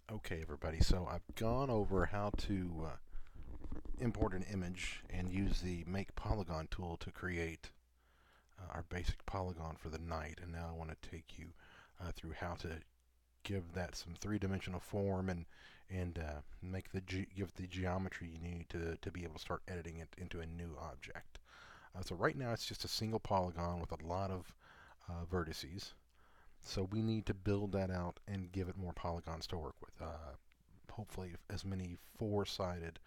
Okay, everybody, so I've gone over how to import an image and use the Make Polygon tool to create our basic polygon for the knight, and now I want to take you through how to give that some three-dimensional form and make give the geometry you need to be able to start editing it into a new object. So right now it's just a single polygon with a lot of vertices. So we need to build that out and give it more polygons to work with. Hopefully as many four-sided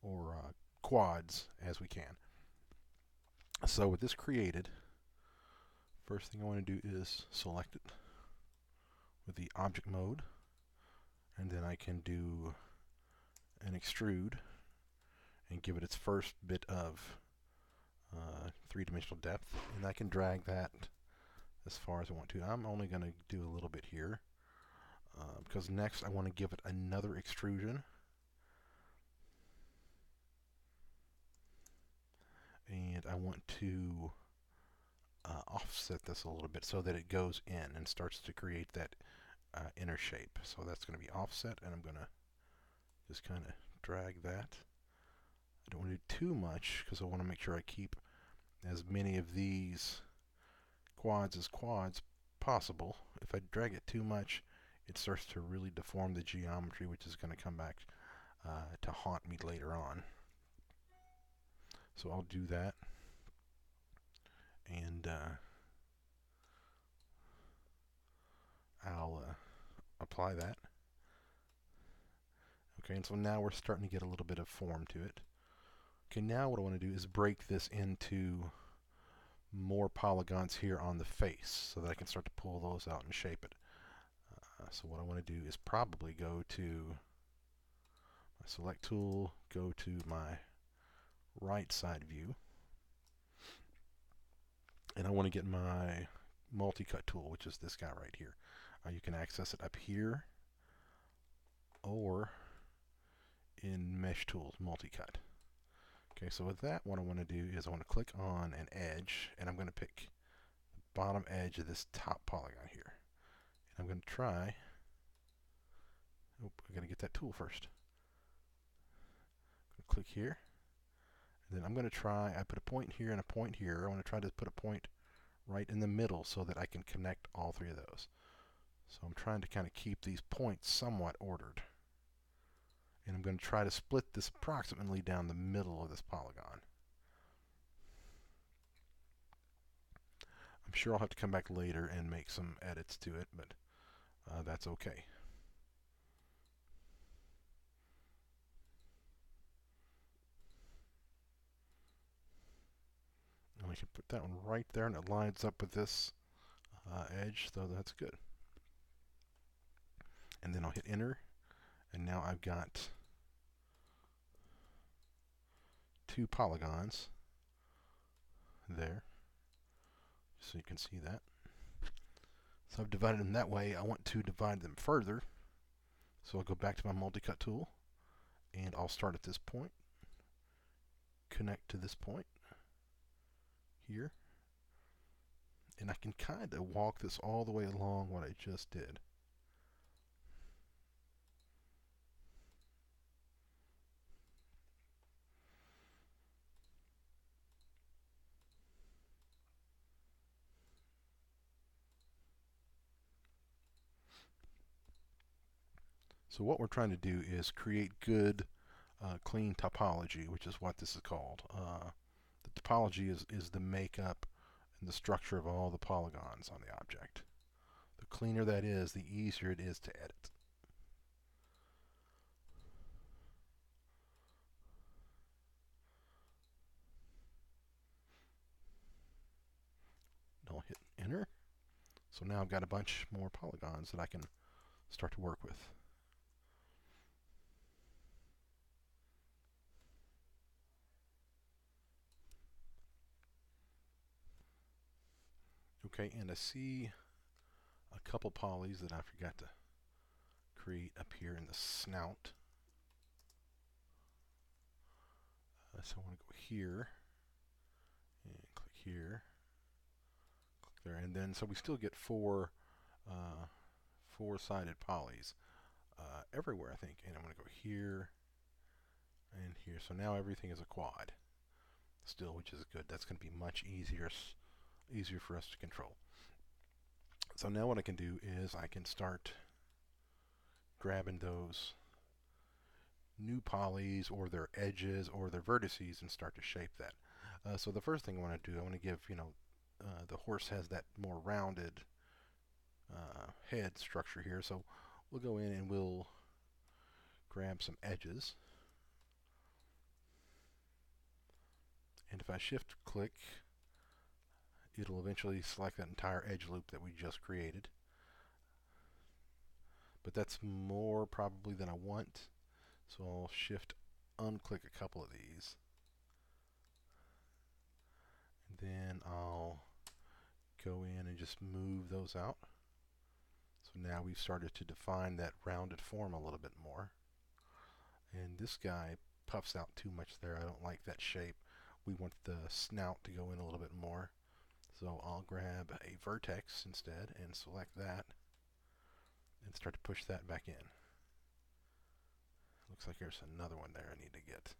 or quads as we can. So with this created, first thing I want to do is select it with the object mode, and then I can do an extrude and give it its first bit of three-dimensional depth, and I can drag that as far as I want to. I'm only going to do a little bit here because next I want to give it another extrusion, and I want to offset this a little bit so that it goes in and starts to create that inner shape. So that's going to be offset, and I'm going to just kind of drag that. I don't want to do too much because I want to make sure I keep as many of these quads as quads possible. If I drag it too much, it starts to really deform the geometry, which is going to come back to haunt me later on. So I'll do that, and I'll apply that. Okay, and so now we're starting to get a little bit of form to it. Okay, now what I want to do is break this into more polygons here on the face so that I can start to pull those out and shape it. So what I want to do is probably go to my select tool, go to my right side view, and I want to get my multi-cut tool, which is this guy right here. You can access it up here or in mesh tools, multi-cut. Okay, so with that, what I want to do is I want to click on an edge, and I'm going to pick the bottom edge of this top polygon here. And I'm going to try, I got to get that tool first. Click here, and then I'm going to try, I put a point here and a point here. I want to try to put a point right in the middle so that I can connect all three of those. So I'm trying to kind of keep these points somewhat ordered. And I'm going to try to split this approximately down the middle of this polygon. I'm sure I'll have to come back later and make some edits to it, but that's okay. And I can put that one right there, and it lines up with this edge, so that's good. And then I'll hit enter, and now I've got two polygons there, so you can see that. So I've divided them that way. I want to divide them further, so I'll go back to my multi-cut tool, and I'll start at this point, connect to this point here, and I can kind of walk this all the way along what I just did. So what we're trying to do is create good, clean topology, which is what this is called. The topology is the makeup and the structure of all the polygons on the object. The cleaner that is, the easier it is to edit. I'll hit enter. So now I've got a bunch more polygons that I can start to work with. Okay, and I see a couple polys that I forgot to create up here in the snout. So I want to go here and click here, click there, and then so we still get four four-sided polys. everywhere, I think. And I'm going to go here and here. So now everything is a quad still, which is good. That's going to be much easier for us to control. So now what I can do is I can start grabbing those new polys or their edges or their vertices and start to shape that. So the first thing I want to do, I want to give, the horse has that more rounded head structure here. So we'll go in and we'll grab some edges. And if I shift click, it'll eventually select that entire edge loop that we just created. But that's more probably than I want. So I'll shift unclick a couple of these. And then I'll go in and just move those out. So now we've started to define that rounded form a little bit more. And this guy puffs out too much there. I don't like that shape. We want the snout to go in a little bit more. So I'll grab a vertex instead and select that and start to push that back in. Looks like there's another one there I need to get.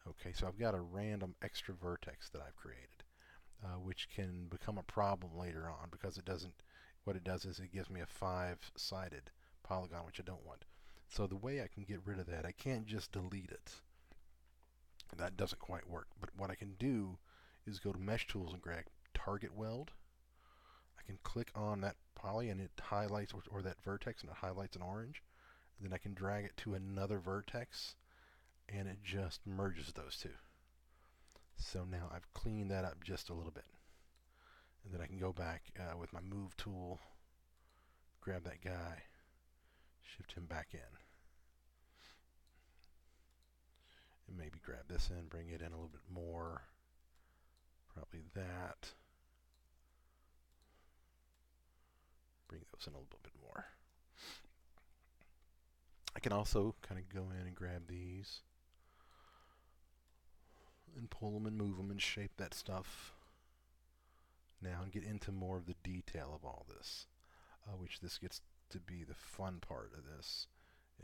Okay, so I've got a random extra vertex that I've created, which can become a problem later on because what it does is it gives me a 5-sided polygon, which I don't want. So the way I can get rid of that, I can't just delete it. That doesn't quite work. But what I can do is go to Mesh Tools and grab Target Weld. I can click on that poly and it highlights, or that vertex, and it highlights in orange. And then I can drag it to another vertex and it just merges those two. So now I've cleaned that up just a little bit. And then I can go back with my Move tool, grab that guy, shift him back in. And maybe grab this in, bring it in a little bit more. Probably that. Bring those in a little bit more. I can also kind of go in and grab these and pull them and move them and shape that stuff now and get into more of the detail of all this, which this gets to be the fun part of this,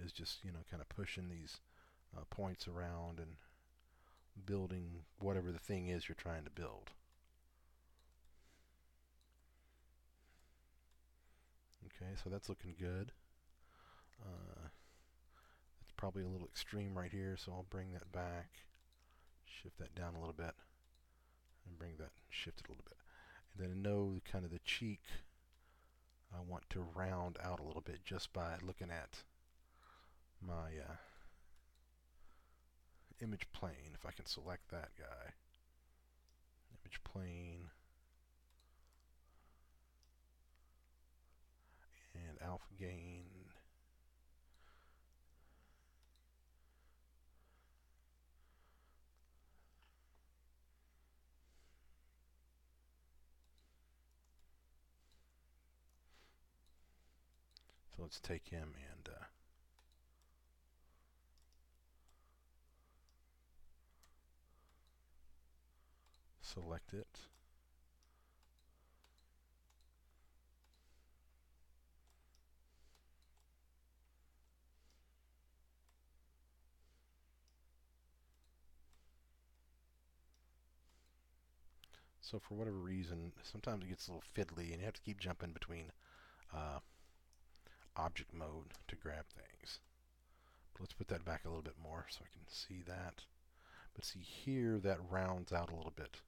is just, kind of pushing these points around and building whatever the thing is you're trying to build. Okay, so that's looking good. It's probably a little extreme right here, so I'll bring that back, shift that down a little bit, and shift it a little bit. And then I know kind of the cheek I want to round out a little bit just by looking at my image plane. If I can select that guy, image plane, and alpha gain. So let's take him and select it. So for whatever reason, sometimes it gets a little fiddly and you have to keep jumping between object mode to grab things. But let's put that back a little bit more so I can see that. But see here, that rounds out a little bit.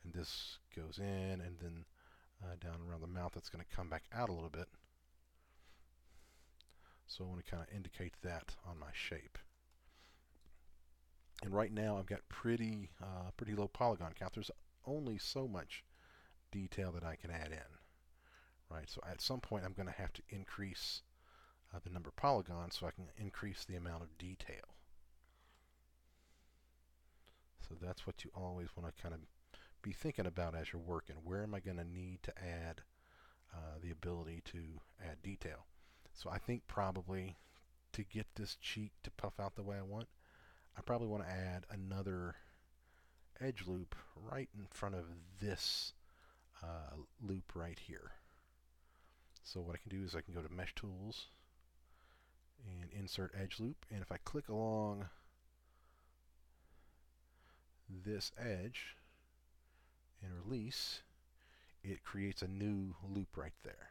And this goes in, and then down around the mouth, it's going to come back out a little bit. So I want to kind of indicate that on my shape. And right now I've got pretty low polygon count. There's only so much detail that I can add in. Right, so at some point I'm going to have to increase the number of polygons so I can increase the amount of detail. So that's what you always want to kind of be thinking about as you're working. Where am I going to need to add the ability to add detail? So I think probably to get this cheek to puff out the way I want, I probably want to add another edge loop right in front of this loop right here. So what I can do is I can go to Mesh Tools and insert edge loop, and if I click along this edge and release, it creates a new loop right there.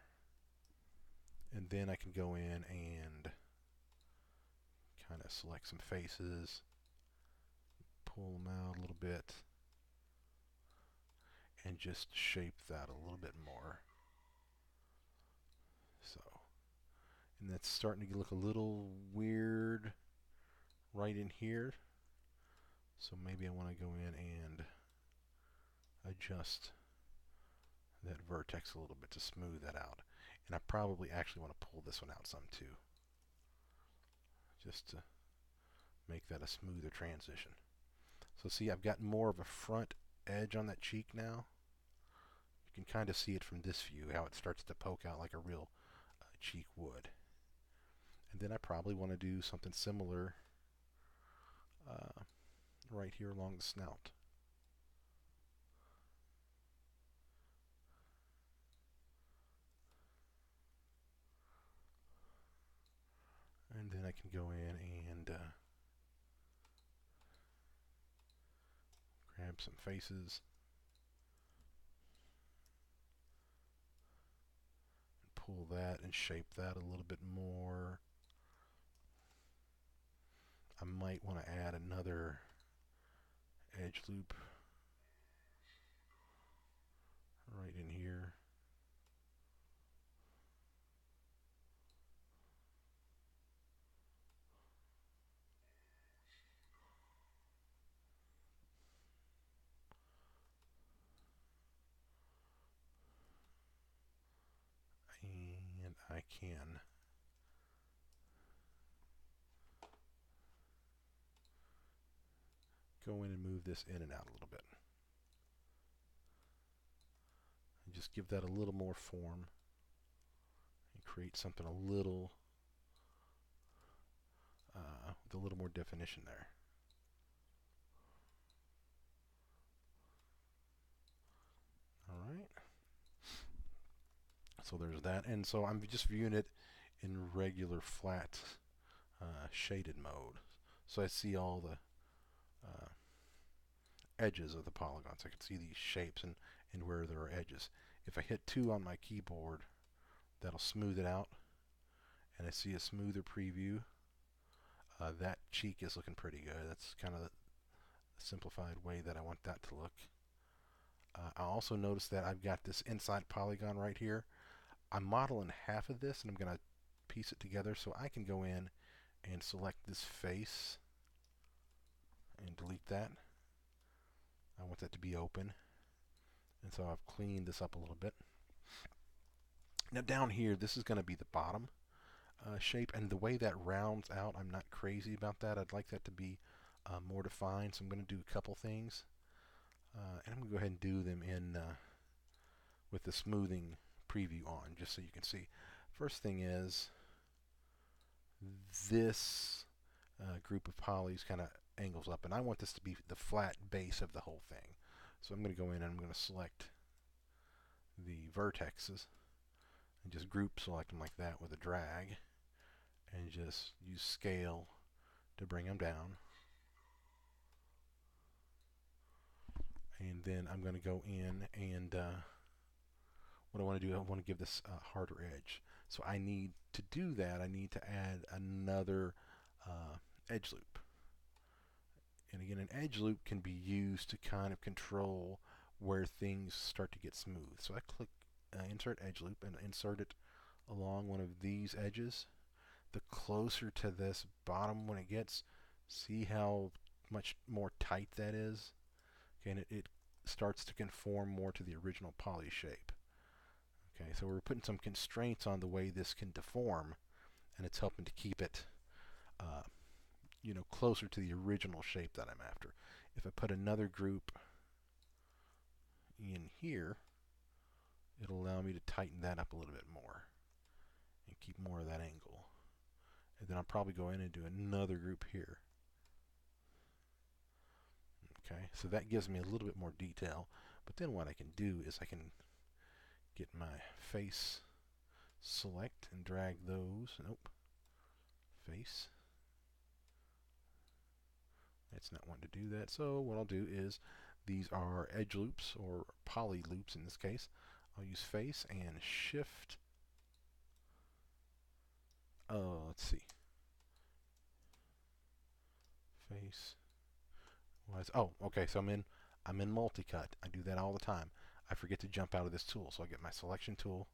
And then I can go in and kind of select some faces, pull them out a little bit, and just shape that a little bit more. So, and that's starting to look a little weird right in here. So maybe I want to go in and adjust that vertex a little bit to smooth that out. And I probably actually want to pull this one out some too, just to make that a smoother transition. So see, I've got more of a front edge on that cheek now. You can kind of see it from this view, how it starts to poke out like a real cheek would. And then I probably want to do something similar right here along the snout. And then I can go in and grab some faces, and pull that and shape that a little bit more. I might want to add another edge loop right in here. And I can go in and move this in and out a little bit. And just give that a little more form and create something a little with a little more definition there. Alright. So there's that. And so I'm just viewing it in regular flat shaded mode. So I see all the edges of the polygons. I can see these shapes and where there are edges. If I hit 2 on my keyboard, that'll smooth it out. And I see a smoother preview. That cheek is looking pretty good. That's kind of the simplified way that I want that to look. I also notice that I've got this inside polygon right here. I'm modeling half of this and I'm going to piece it together, so I can go in and select this face and delete that. I want that to be open, and so I've cleaned this up a little bit. Now down here, this is going to be the bottom shape, and the way that rounds out, I'm not crazy about that. I'd like that to be more defined, so I'm going to do a couple things, and I'm going to go ahead and do them in with the smoothing preview on, just so you can see. First thing is this group of polys kind of angles up, and I want this to be the flat base of the whole thing. So I'm going to go in and I'm going to select the vertexes and just group select them like that with a drag, and just use scale to bring them down. And then I'm going to go in and what I want to do, I want to give this a harder edge. So I need to do that, I need to add another edge loop. And again, an edge loop can be used to kind of control where things start to get smooth. So I click insert edge loop and insert it along one of these edges. The closer to this bottom one it gets, see how much more tight that is? Okay, and it starts to conform more to the original poly shape. Okay, so we're putting some constraints on the way this can deform, and it's helping to keep it closer to the original shape that I'm after. If I put another group in here, it'll allow me to tighten that up a little bit more and keep more of that angle. And then I'll probably go in and do another group here. Okay, so that gives me a little bit more detail. But then what I can do is I can get my face select and drag those. Nope. Face. It's not wanting to do that. So what I'll do is, these are edge loops, or poly loops in this case. I'll use face and shift. Let's see. Face. Oh, okay. So I'm in multi-cut. I do that all the time. I forget to jump out of this tool, so I get my selection tool,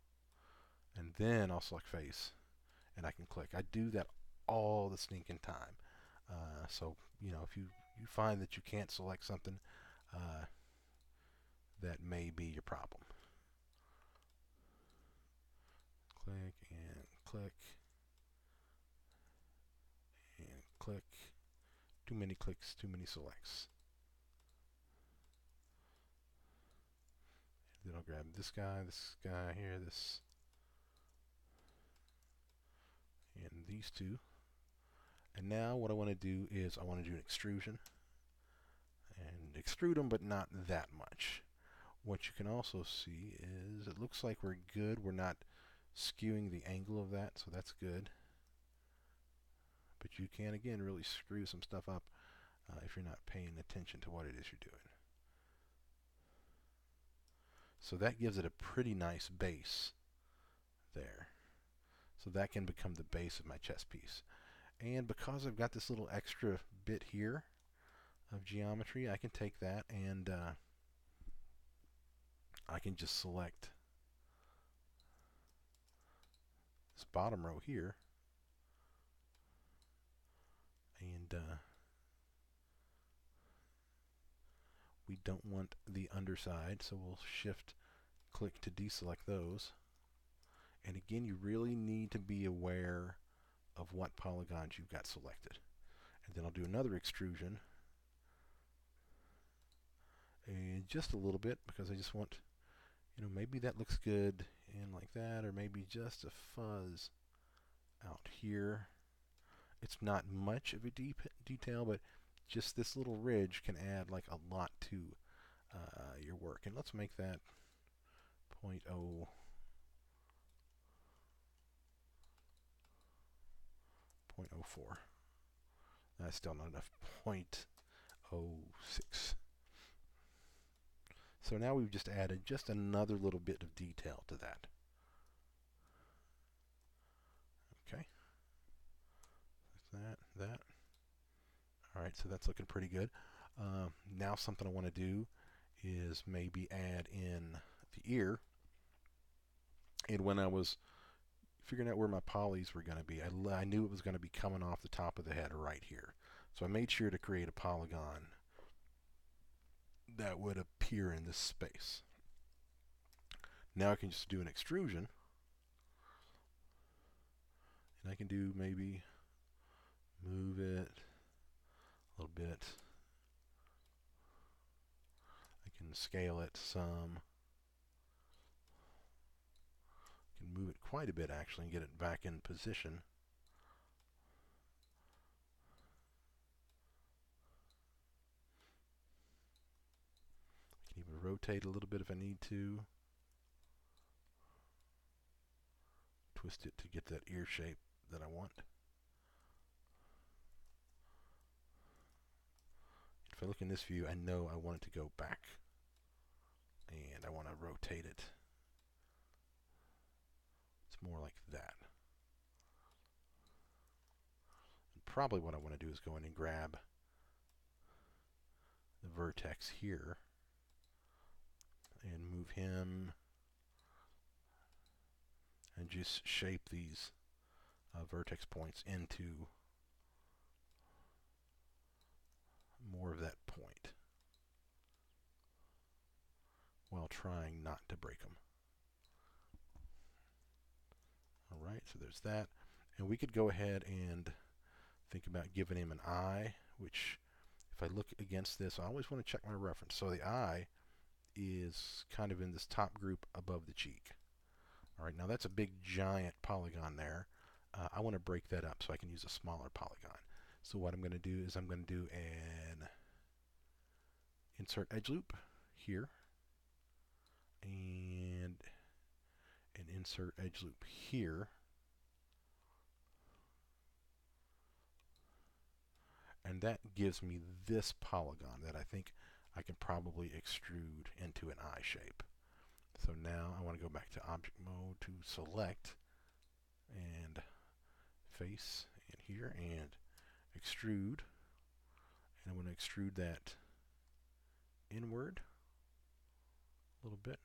and then I'll select face, and I can click. I do that all the stinking time. So if you find that you can't select something, that may be your problem. Click and click and click. Too many clicks, too many selects. Then I'll grab this guy here, this, and these two. And now what I want to do is I want to do an extrusion. And extrude them, but not that much. What you can also see is it looks like we're good. We're not skewing the angle of that, so that's good. But you can, again, really screw some stuff up if you're not paying attention to what it is you're doing. So that gives it a pretty nice base there. So that can become the base of my chess piece. And because I've got this little extra bit here of geometry, I can take that and I can just select this bottom row here, and we don't want the underside, so we'll shift click to deselect those. And again, you really need to be aware of what polygons you've got selected. And then I'll do another extrusion, and just a little bit, because I just want, maybe that looks good and like that, or maybe just a fuzz out here. It's not much of a deep detail, but just this little ridge can add like a lot to your work. And let's make that 0.04. That's still not enough. 0.06. So now we've just added just another little bit of detail to that. Okay. That. All right, so that's looking pretty good. Now something I want to do is maybe add in the ear. And when I was figuring out where my polys were going to be, I knew it was going to be coming off the top of the head right here. So I made sure to create a polygon that would appear in this space. Now I can just do an extrusion, and I can do maybe move it a little bit. I can scale it some. I can move it quite a bit actually and get it back in position. I can even rotate a little bit if I need to. Twist it to get that ear shape that I want. If I look in this view, I know I want it to go back, and I want to rotate it. It's more like that. And probably what I want to do is go in and grab the vertex here and move him and just shape these vertex points into more of that point while trying not to break them. Alright, so there's that. And we could go ahead and think about giving him an eye, which if I look against this, I always want to check my reference. So the eye is kind of in this top group above the cheek. Alright, now that's a big giant polygon there. I want to break that up so I can use a smaller polygon. So what I'm going to do is I'm going to do an insert edge loop here, and and insert edge loop here. And that gives me this polygon that I think I can probably extrude into an eye shape. So now I want to go back to object mode to select and face and here and extrude. And I'm going to extrude that inward a little bit.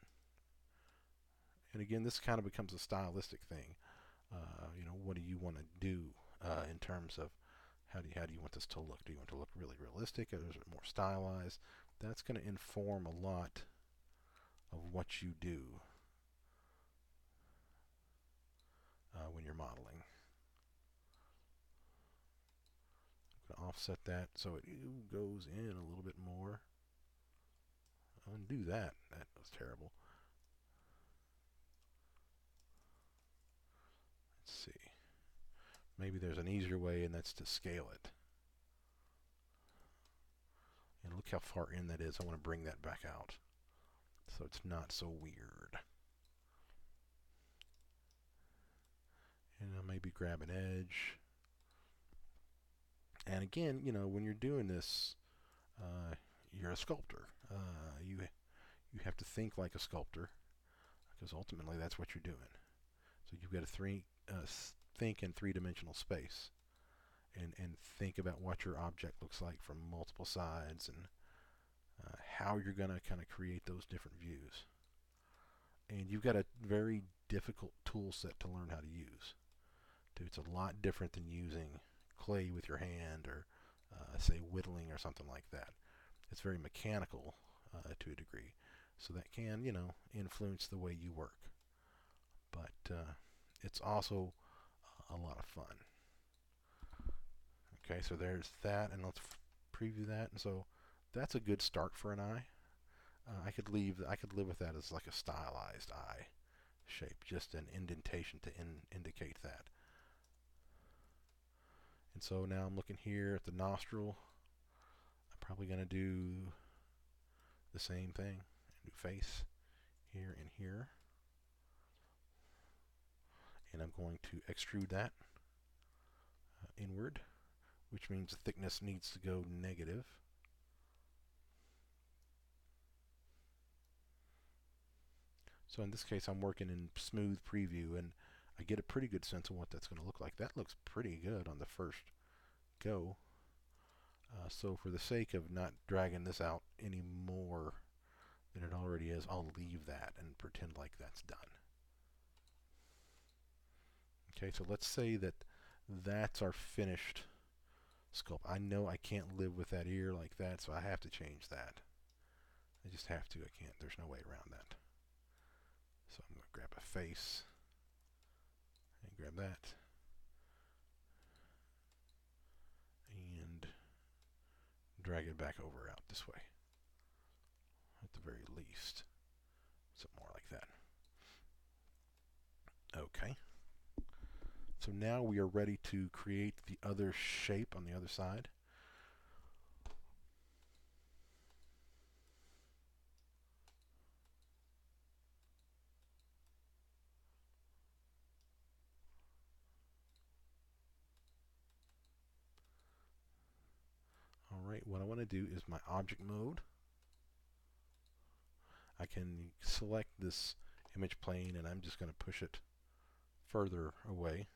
And again, this kind of becomes a stylistic thing. You know, what do you want to do in terms of how do you want this to look? Do you want it to look really realistic, or is it more stylized? That's going to inform a lot of what you do when you're modeling. I'm going to offset that so it goes in a little bit more. Undo that. That was terrible. Let's see. Maybe there's an easier way, and that's to scale it. And look how far in that is. I want to bring that back out so it's not so weird. And I'll maybe grab an edge. And again, you know, when you're doing this, you're a sculptor. You have to think like a sculptor, because ultimately that's what you're doing. So you've got to think in three-dimensional space, and think about what your object looks like from multiple sides, and how you're going to kind of create those different views. And you've got a very difficult tool set to learn how to use. It's a lot different than using clay with your hand, or say whittling or something like that. It's very mechanical to a degree, so that can, you know, influence the way you work. But it's also a lot of fun. Okay, so there's that, and let's preview that. And so that's a good start for an eye. I could live with that as like a stylized eye shape, just an indentation to indicate that. And so now I'm looking here at the nostril. I'm probably going to do the same thing. Do face here and here. And I'm going to extrude that inward, which means the thickness needs to go negative. So in this case, I'm working in smooth preview, and I get a pretty good sense of what that's going to look like. That looks pretty good on the first go. So for the sake of not dragging this out any more than it already is, I'll leave that and pretend like that's done. Okay, so let's say that that's our finished sculpt. I know I can't live with that ear like that, so I have to change that. I just have to. I can't. There's no way around that. So I'm going to grab a face and grab that. And drag it back over out this way. At the very least. Something more like that. Okay. So now we are ready to create the other shape on the other side. Alright, what I want to do is my object mode. I can select this image plane, and I'm just going to push it further away.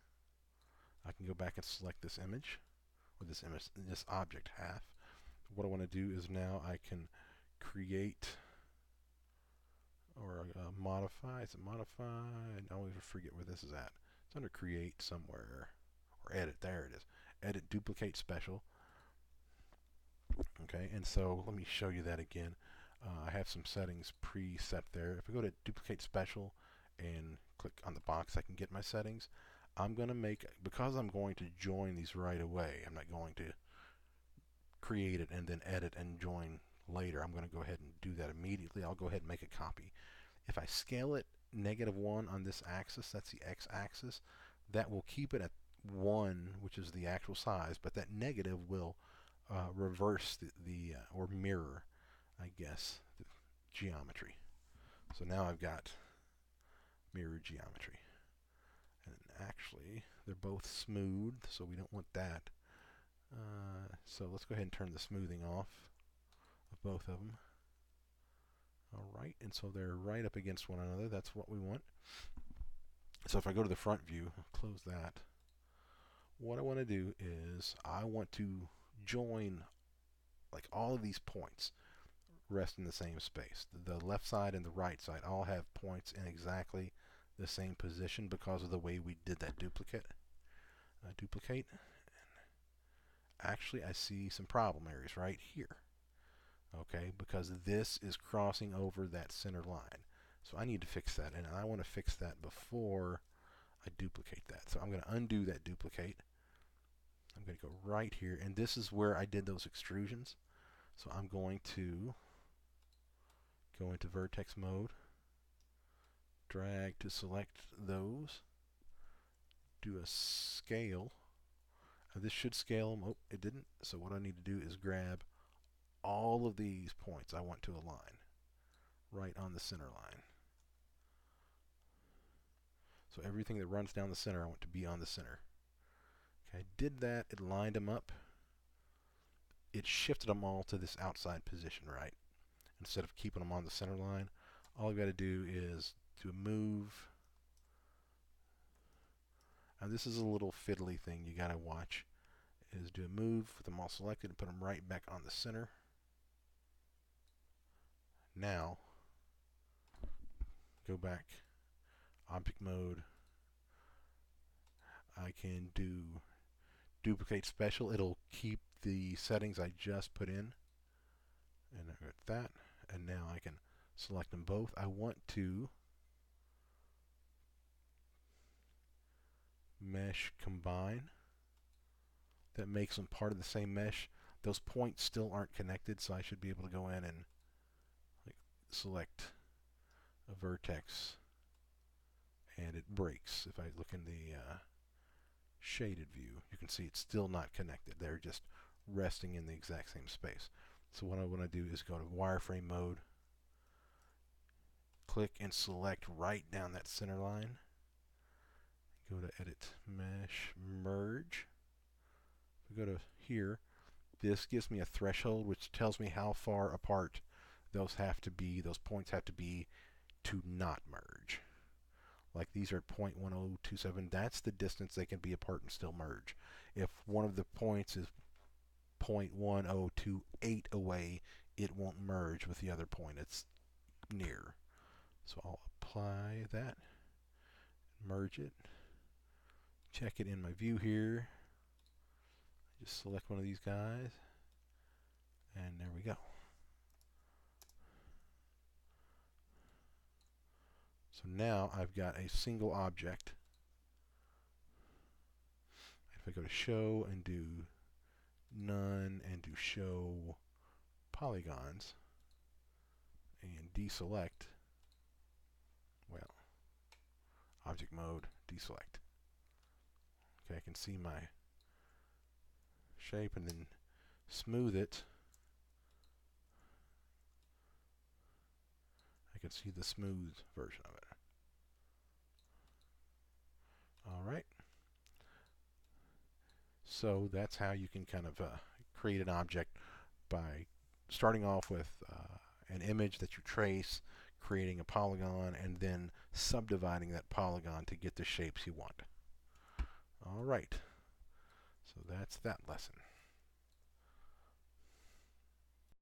I can go back and select this image, or this object half. What I want to do is now I can create or modify. Is it modify? I always forget where this is at. It's under create somewhere, or edit. There it is. Edit, duplicate, special. Okay, and so let me show you that again. I have some settings preset there. If I go to duplicate special and click on the box, I can get my settings. I'm going to make, because I'm going to join these right away, I'm not going to create it and then edit and join later. I'm going to go ahead and do that immediately. I'll go ahead and make a copy. If I scale it -1 on this axis, that's the x-axis, that will keep it at 1, which is the actual size, but that negative will reverse or mirror, I guess, the geometry. So now I've got mirror geometry. And actually, they're both smooth, so we don't want that. So let's go ahead and turn the smoothing off of both of them. Alright, and so they're right up against one another. That's what we want. So if I go to the front view, I'll close that. What I want to do is I want to join like all of these points rest in the same space. The left side and the right side all have points in exactly the same position because of the way we did that duplicate. Actually, I see some problem areas right here. Okay, because this is crossing over that center line. So I need to fix that, and I want to fix that before I duplicate that. So I'm going to undo that duplicate. I'm going to go right here, and this is where I did those extrusions. So I'm going to go into vertex mode, drag to select those, do a scale. This should scale them. Oh, it didn't. So what I need to do is grab all of these points I want to align right on the center line. So everything that runs down the center, I want to be on the center. Okay, I did that. It lined them up. It shifted them all to this outside position, right? Instead of keeping them on the center line, all I've got to do is do a move. Now this is a little fiddly thing you got to watch. Is do a move with them all selected and put them right back on the center. Now, go back, object mode. I can do duplicate special. It'll keep the settings I just put in. And I got that. And now I can select them both. I want to mesh combine. That makes them part of the same mesh. Those points still aren't connected, so I should be able to go in and select a vertex, and it breaks. If I look in the shaded view, you can see it's still not connected. They're just resting in the exact same space. So what I want to do is go to wireframe mode, click and select right down that center line, go to edit mesh merge. If we go to here, this gives me a threshold which tells me how far apart those points have to be to not merge. Like these are 0.1027, that's the distance they can be apart and still merge. If one of the points is 0.1028 away, it won't merge with the other point it's near. So I'll apply that, merge it, check it in my view here, just select one of these guys, and there we go. So now I've got a single object. If I go to show and do none and do show polygons and deselect, well, object mode, deselect. Okay, I can see my shape and then smooth it. I can see the smooth version of it. Alright. So that's how you can kind of create an object by starting off with an image that you trace, creating a polygon, and then subdividing that polygon to get the shapes you want. Alright. So that's that lesson.